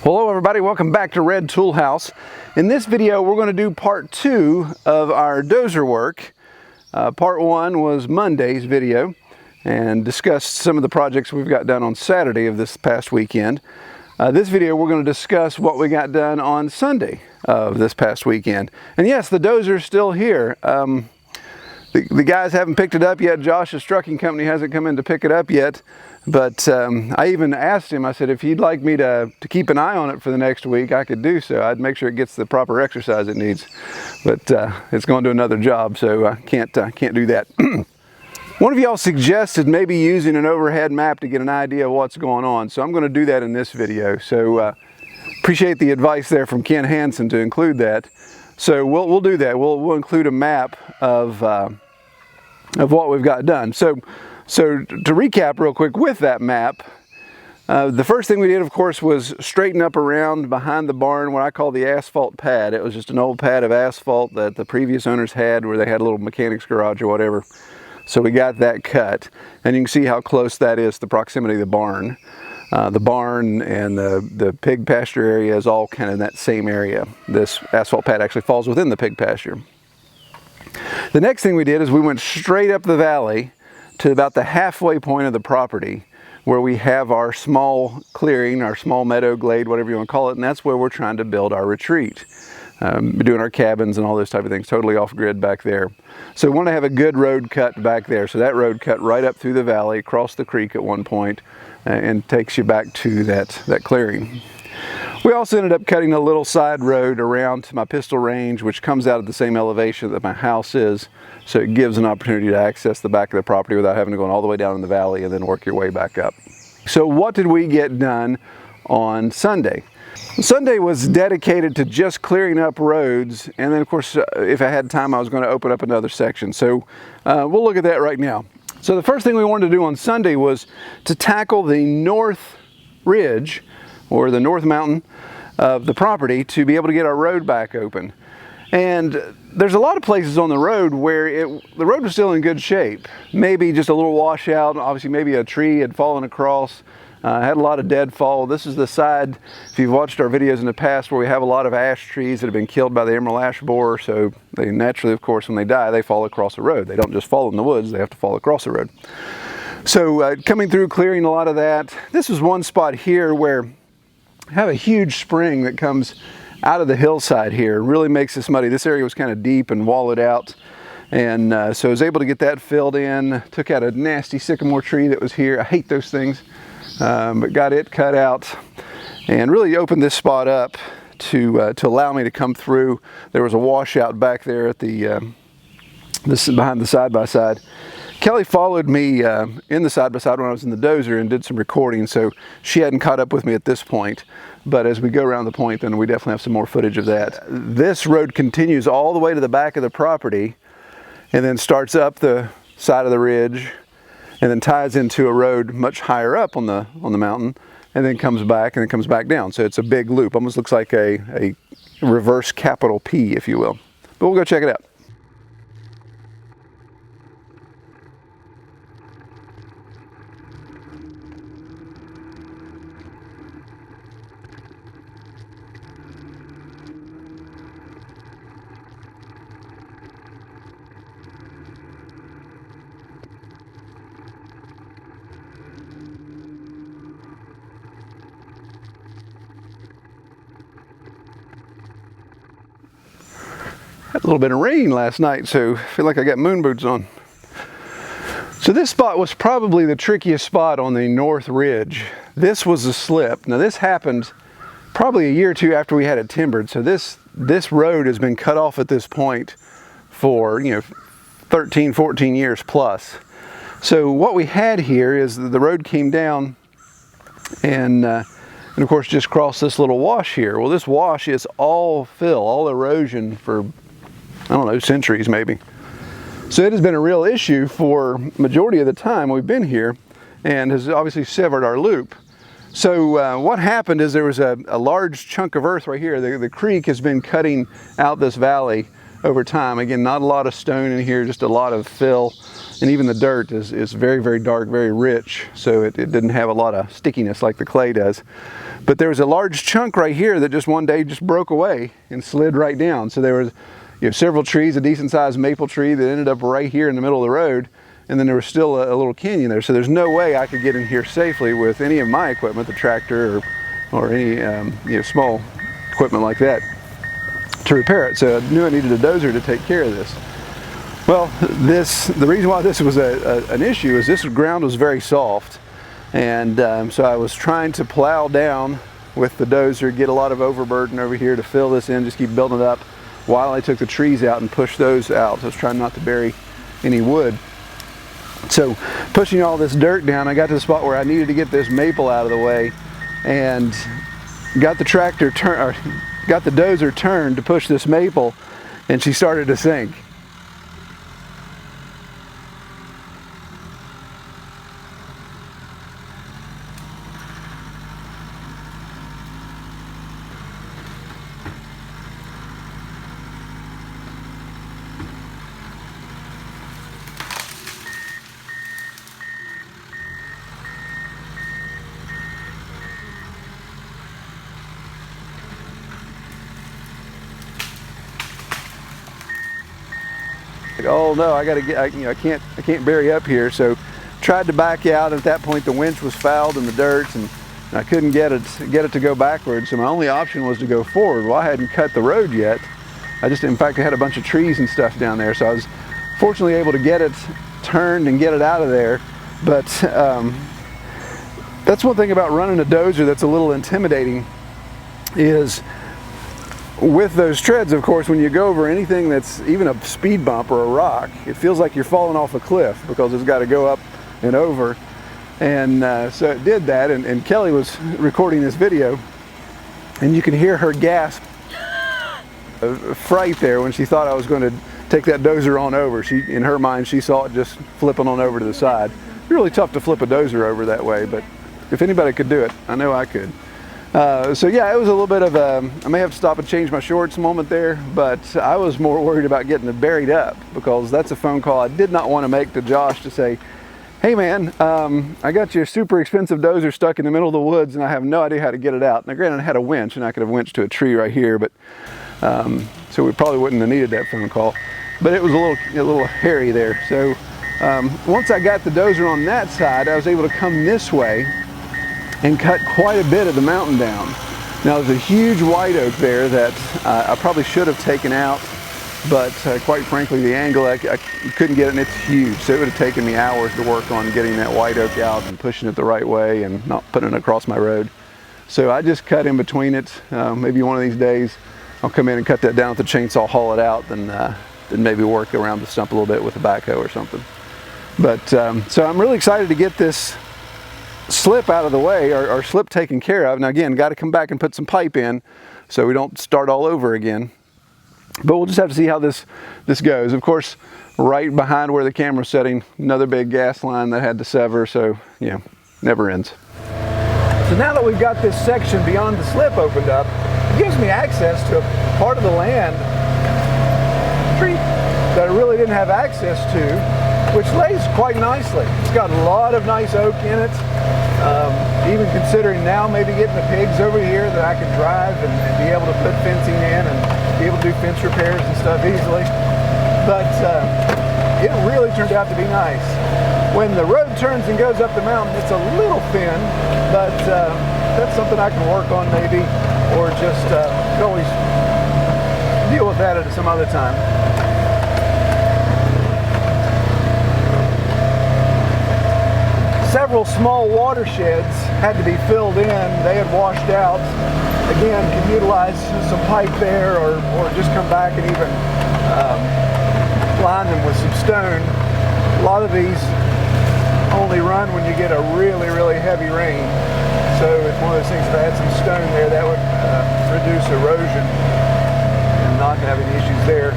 Hello everybody, welcome back to Red Tool House. In this video we're going to do part 2 of our dozer work. Part 1 was Monday's video and discussed some of the projects we've got done on Saturday of this past weekend. This video we're going to discuss what we got done on Sunday of this past weekend. And yes, the dozer's still here. The guys haven't picked it up yet. Josh's trucking company hasn't come in to pick it up yet. But I even asked him, I said, if he'd like me to keep an eye on it for the next week, I could do so. I'd make sure it gets the proper exercise it needs. But it's going to another job, so I can't do that. One of y'all suggested maybe using an overhead map to get an idea of what's going on. So I'm going to do that in this video. So appreciate the advice there from Ken Hansen to include that. So we'll do that. We'll include a map of what we've got done. So to recap real quick with that map, the first thing we did, of course, was straighten up around behind the barn what I call the asphalt pad. It was just an old pad of asphalt that the previous owners had where they had a little mechanic's garage or whatever. So we got that cut, and you can see how close that is to the proximity of the barn. The barn and the pig pasture area is all kind of in that same area. This asphalt pad actually falls within the pig pasture. The next thing we did is we went straight up the valley to about the halfway point of the property where we have our small clearing, our small meadow glade, whatever you want to call it, and that's where we're trying to build our retreat. Doing our cabins and all those type of things, totally off grid back there. So we want to have a good road cut back there. So that road cut right up through the valley, across the creek at one point, and takes you back to that clearing. We also ended up cutting a little side road around to my pistol range, which comes out at the same elevation that my house is. So it gives an opportunity to access the back of the property without having to go all the way down in the valley and then work your way back up. So what did we get done on Sunday? Sunday was dedicated to just clearing up roads, and then of course if I had time I was going to open up another section. So we'll look at that right now. So the first thing we wanted to do on Sunday was to tackle the north ridge or the north mountain of the property to be able to get our road back open. And there's a lot of places on the road where the road was still in good shape. Maybe just a little washout, obviously maybe a tree had fallen across. Had a lot of deadfall. This is the side, if you've watched our videos in the past, where we have a lot of ash trees that have been killed by the emerald ash borer. So they naturally, of course, when they die, they fall across the road. They don't just fall in the woods, they have to fall across the road. So coming through, clearing a lot of that. This is one spot here where I have a huge spring that comes out of the hillside here. It really makes this muddy. This area was kind of deep and walled out. And so I was able to get that filled in. Took out a nasty sycamore tree that was here. I hate those things. But got it cut out and really opened this spot up to allow me to come through. There was a washout back there at behind the side-by-side. Kelly followed me in the side-by-side when I was in the dozer and did some recording, so she hadn't caught up with me at this point. But as we go around the point, then we definitely have some more footage of that. This road continues all the way to the back of the property and then starts up the side of the ridge and then ties into a road much higher up on the mountain, and then comes back down. So it's a big loop, almost looks like a reverse capital P, if you will. But we'll go check it out. Had a little bit of rain last night, so I feel like I got moon boots on. So this spot was probably the trickiest spot on the north ridge. This was a slip. Now this happened probably a year or two after we had it timbered. So this road has been cut off at this point for 13, 14 years plus. So what we had here is the road came down and of course just crossed this little wash here. Well, this wash is all fill, all erosion for, I don't know, centuries maybe. So it has been a real issue for majority of the time we've been here and has obviously severed our loop. So what happened is there was a large chunk of earth right here. The creek has been cutting out this valley over time. Again, not a lot of stone in here, just a lot of fill. and even the dirt is very, very dark, very rich, so it didn't have a lot of stickiness like the clay does. But there was a large chunk right here that just one day just broke away and slid right down. So there was several trees, a decent sized maple tree that ended up right here in the middle of the road, and then there was still a little canyon there. So there's no way I could get in here safely with any of my equipment, the tractor or any small equipment like that, to repair it. So I knew I needed a dozer to take care of this. Well, the reason why this was an issue is this ground was very soft, and so I was trying to plow down with the dozer, get a lot of overburden over here to fill this in, just keep building it up while I took the trees out and pushed those out. So I was trying not to bury any wood. So pushing all this dirt down, I got to the spot where I needed to get this maple out of the way, and got the dozer turned to push this maple, and she started to sink. Oh no, I gotta get, I can't bury up here. So tried to back out. At that point the winch was fouled in the dirt, and I couldn't get it to go backwards. So my only option was to go forward. Well, I hadn't cut the road yet. In fact, I had a bunch of trees and stuff down there, so I was fortunately able to get it turned and get it out of there. But that's one thing about running a dozer that's a little intimidating, is with those treads, of course, when you go over anything that's even a speed bump or a rock, it feels like you're falling off a cliff because it's got to go up and over. And so it did that, and Kelly was recording this video, and you can hear her gasp of fright there when she thought I was going to take that dozer on over. In her mind, she saw it just flipping on over to the side. It's really tough to flip a dozer over that way, but if anybody could do it, I know I could. So yeah, it was a little bit of I may have to stop and change my shorts moment there, but I was more worried about getting it buried up, because that's a phone call I did not want to make to Josh to say, hey man, I got your super expensive dozer stuck in the middle of the woods and I have no idea how to get it out. Now granted, I had a winch and I could have winched to a tree right here, but so we probably wouldn't have needed that phone call. But it was a little hairy there. So once I got the dozer on that side, I was able to come this way and cut quite a bit of the mountain down. Now there's a huge white oak there that I probably should have taken out, but quite frankly the angle, I couldn't get it, and it's huge, so it would have taken me hours to work on getting that white oak out and pushing it the right way and not putting it across my road. So I just cut in between it. Maybe one of these days I'll come in and cut that down with the chainsaw, haul it out, then maybe work around the stump a little bit with a backhoe or something. But so I'm really excited to get this slip out of the way, or slip taken care of. Now again, got to come back and put some pipe in so we don't start all over again. But we'll just have to see how this goes. Of course, right behind where the camera's sitting, another big gas line that had to sever, so you know, never ends. So now that we've got this section beyond the slip opened up, it gives me access to a part of the land tree that I really didn't have access to, which lays quite nicely. It's got a lot of nice oak in it. Even considering now maybe getting the pigs over here that I can drive and be able to put fencing in and be able to do fence repairs and stuff easily. But it really turned out to be nice. When the road turns and goes up the mountain, it's a little thin, but that's something I can work on maybe, or just could always deal with that at some other time. Several small watersheds had to be filled in. They had washed out. Again, can utilize some pipe there, or just come back and even line them with some stone. A lot of these only run when you get a really, really heavy rain. So it's one of those things, if I had some stone there, that would reduce erosion and not have any issues there.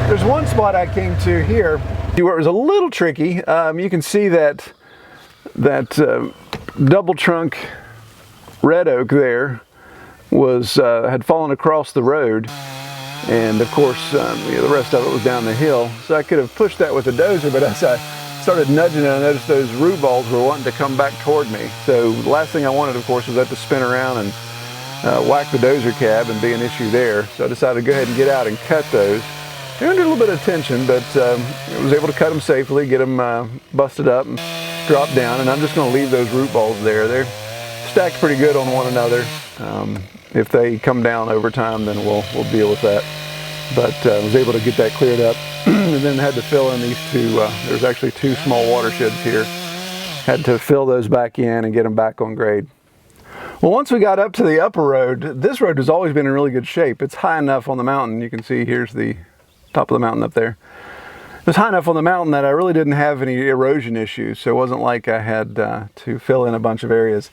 There's one spot I came to here where it was a little tricky. You can see that double trunk red oak there was had fallen across the road, and of course the rest of it was down the hill. So I could have pushed that with a dozer, but as I started nudging it, I noticed those root balls were wanting to come back toward me. So the last thing I wanted, of course, was that to spin around and whack the dozer cab and be an issue there. So I decided to go ahead and get out and cut those. They under a little bit of tension, but I was able to cut them safely, get them busted up and drop down. And I'm just going to leave those root balls there. They're stacked pretty good on one another. If they come down over time, then we'll deal with that. But I was able to get that cleared up and then had to fill in these two. There's actually two small watersheds here. Had to fill those back in and get them back on grade. Well, once we got up to the upper road, this road has always been in really good shape. It's high enough on the mountain. You can see here's the top of the mountain up there. It was high enough on the mountain that I really didn't have any erosion issues. So it wasn't like I had to fill in a bunch of areas.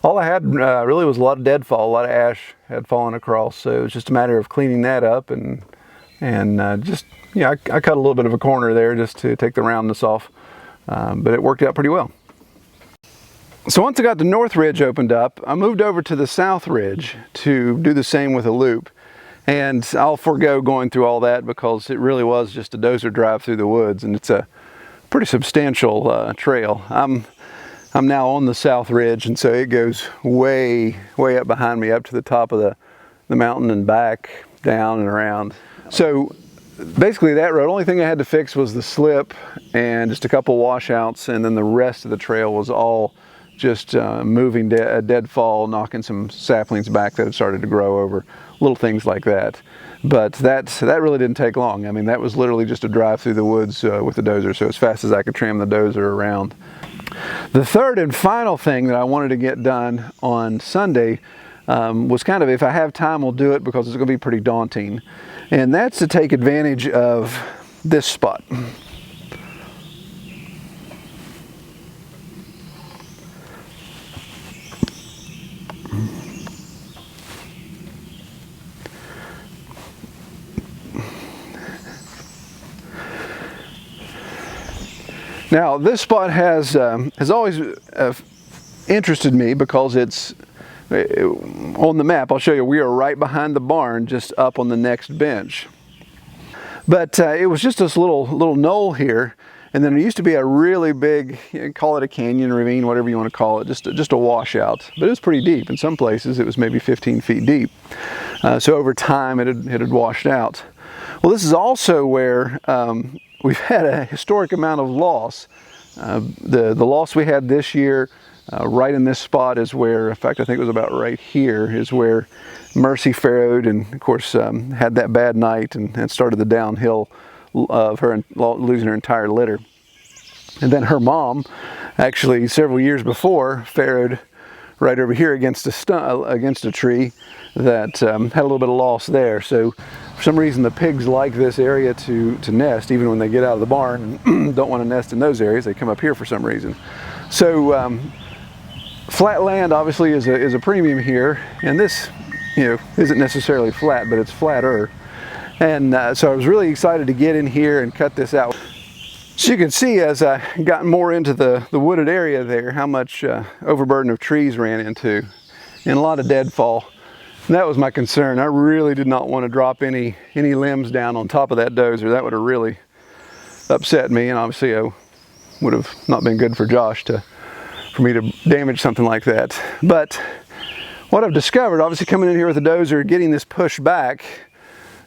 All I had really was a lot of deadfall, a lot of ash had fallen across. So it was just a matter of cleaning that up and just, I cut a little bit of a corner there just to take the roundness off. But it worked out pretty well. So once I got the north ridge opened up, I moved over to the south ridge to do the same with a loop. And I'll forego going through all that because it really was just a dozer drive through the woods, and it's a pretty substantial trail. I'm now on the south ridge, and so it goes way up behind me up to the top of the mountain and back, down and around. So basically that road, only thing I had to fix was the slip and just a couple washouts, and then the rest of the trail was all just moving a deadfall, knocking some saplings back that had started to grow over, little things like that. But that really didn't take long. I mean, that was literally just a drive through the woods with the dozer, so as fast as I could trim the dozer around. The third and final thing that I wanted to get done on Sunday was kind of, if I have time, we'll do it because it's going to be pretty daunting. And that's to take advantage of this spot. Now, this spot has always interested me because it's on the map. I'll show you, we are right behind the barn, just up on the next bench. But it was just this little knoll here, and then there used to be a really big, call it a canyon, ravine, whatever you want to call it, just a washout. But it was pretty deep. In some places, it was maybe 15 feet deep. So over time, it had washed out. Well, this is also where we've had a historic amount of loss. The loss we had this year, right in this spot is where, in fact, I think it was about right here, is where Mercy farrowed and, of course, had that bad night and started the downhill of her losing her entire litter. And then her mom, actually several years before, farrowed right over here against a tree that had a little bit of loss there. So for some reason the pigs like this area to nest, even when they get out of the barn and don't want to nest in those areas. They come up here for some reason. So flat land obviously is a premium here, and this isn't necessarily flat, but it's flatter. And so I was really excited to get in here and cut this out. So you can see as I got more into the wooded area there, how much overburden of trees ran into, and a lot of deadfall. And that was my concern. I really did not want to drop any limbs down on top of that dozer. That would have really upset me, and obviously it would have not been good for Josh for me to damage something like that. But what I've discovered, obviously coming in here with the dozer, getting this pushed back,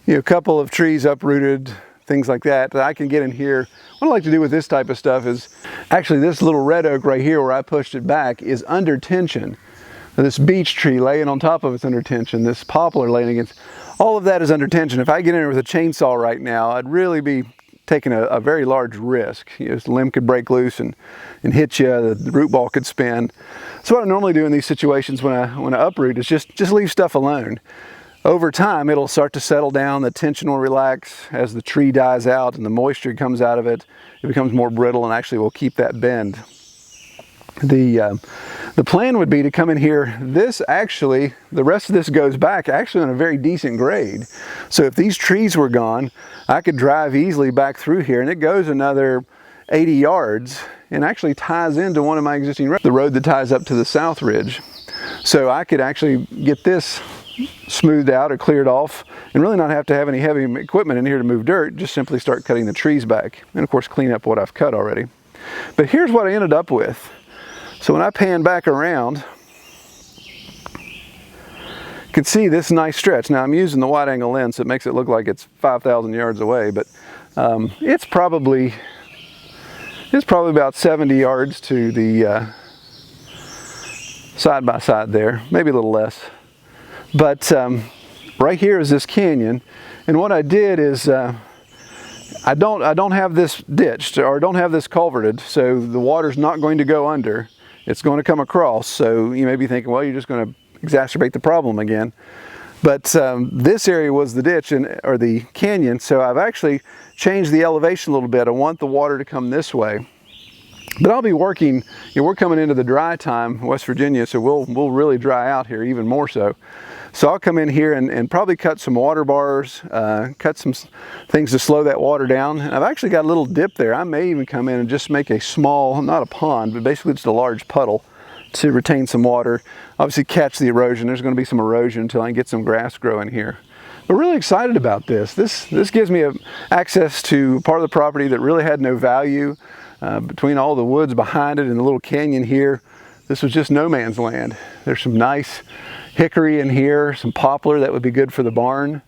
a couple of trees uprooted, things like that I can get in here. What I like to do with this type of stuff is, actually this little red oak right here where I pushed it back is under tension. This beech tree laying on top of it's under tension. This poplar laying against, all of that is under tension. If I get in there with a chainsaw right now, I'd really be taking a very large risk. This limb could break loose and hit you, the root ball could spin. So what I normally do in these situations when I uproot is just leave stuff alone. Over time, it'll start to settle down, the tension will relax as the tree dies out and the moisture comes out of it. It becomes more brittle and actually will keep that bend. The plan would be to come in here. This actually, the rest of this goes back actually on a very decent grade. So if these trees were gone, I could drive easily back through here, and it goes another 80 yards and actually ties into one of my existing roads, the road that ties up to the south ridge. So I could actually get this smoothed out or cleared off and really not have to have any heavy equipment in here to move dirt, just simply start cutting the trees back and of course clean up what I've cut already. But here's what I ended up with. So when I pan back around, you can see this nice stretch. Now I'm using the wide angle lens, so it makes it look like it's 5,000 yards away, but it's probably about 70 yards to the side by side there, maybe a little less. But right here is this canyon, and what I did is I don't have this ditched, or don't have this culverted, so the water's not going to go under. It's going to come across. So you may be thinking, well, you're just going to exacerbate the problem again. But this area was the ditch, or the canyon, so I've actually changed the elevation a little bit. I want the water to come this way. But I'll be working, we're coming into the dry time, West Virginia, so we'll really dry out here even more so. So I'll come in here and probably cut some water bars, cut some things to slow that water down. And I've actually got a little dip there. I may even come in and just make a small, not a pond, but basically just a large puddle to retain some water. Obviously catch the erosion. There's going to be some erosion until I can get some grass growing here. But really excited about this. This gives me access to part of the property that really had no value. Between all the woods behind it and the little canyon here, this was just no man's land. There's some nice hickory in here, some poplar that would be good for the barn.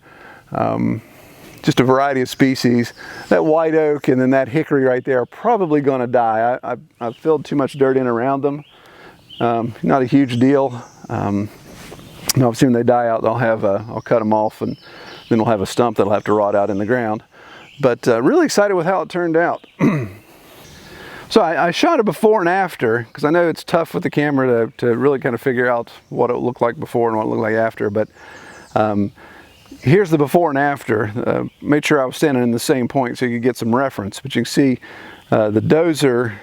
Just a variety of species. That white oak and then that hickory right there are probably going to die. I've filled too much dirt in around them. Not a huge deal. Obviously when they die out, I'll cut them off, and then we'll have a stump that'll have to rot out in the ground. But really excited with how it turned out. So I shot a before and after, because I know it's tough with the camera to really kind of figure out what it looked like before and what it looked like after. But here's the before and after. Made sure I was standing in the same point so you could get some reference. But you can see the dozer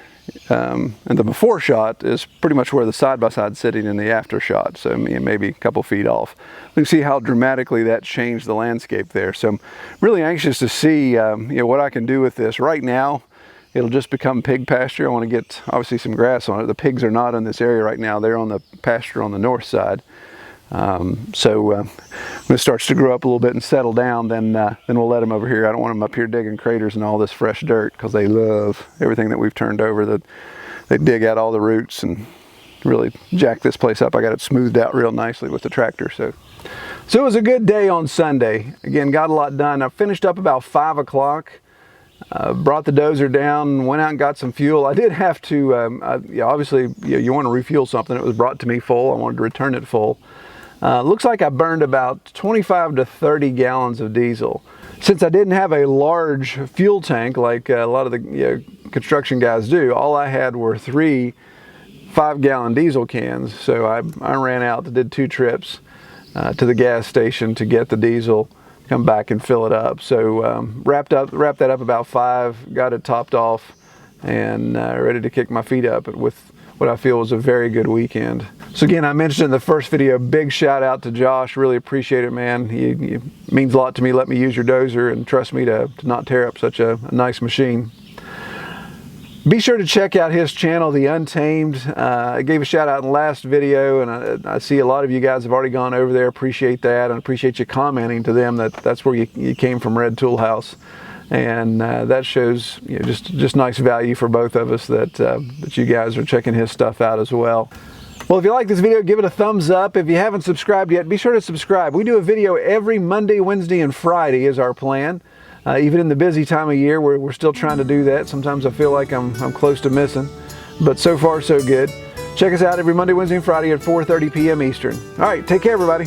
and the before shot is pretty much where the side-by-side sitting in the after shot. So maybe a couple feet off. You can see how dramatically that changed the landscape there. So I'm really anxious to see what I can do with this. Right now, it'll just become pig pasture. I want to get obviously some grass on it. The pigs are not in this area right now. They're on the pasture on the north side. When it starts to grow up a little bit and settle down, then we'll let them over here. I don't want them up here digging craters and all this fresh dirt, because they love everything that we've turned over. They dig out all the roots and really jack this place up. I got it smoothed out real nicely with the tractor. So it was a good day on Sunday. Again, got a lot done. I finished up about 5 o'clock. Brought the dozer down, went out and got some fuel. I did have to, obviously you want to refuel something. It was brought to me full. I wanted to return it full. Looks like I burned about 25 to 30 gallons of diesel. Since I didn't have a large fuel tank like a lot of the construction guys do, all I had were 3 5-gallon diesel cans. So I ran out, did 2 trips to the gas station to get the diesel, come back and fill it up. So wrapped that up about 5, got it topped off, and ready to kick my feet up with what I feel was a very good weekend. So again, I mentioned in the first video, big shout out to Josh. Really appreciate it, man. He means a lot to me. Let me use your dozer and trust me to not tear up such a nice machine. Be sure to check out his channel, The Untamed. I gave a shout out in the last video, and I see a lot of you guys have already gone over there. Appreciate that, and appreciate you commenting to them that's where you came from, Red Tool House, and that shows just nice value for both of us that you guys are checking his stuff out as well. Well, if you like this video, give it a thumbs up. If you haven't subscribed yet, be sure to subscribe. We do a video every Monday, Wednesday, and Friday is our plan. Even in the busy time of year, we're still trying to do that. Sometimes I feel like I'm close to missing, but so far so good. Check us out every Monday, Wednesday, and Friday at 4:30 p.m. Eastern. All right, take care, everybody.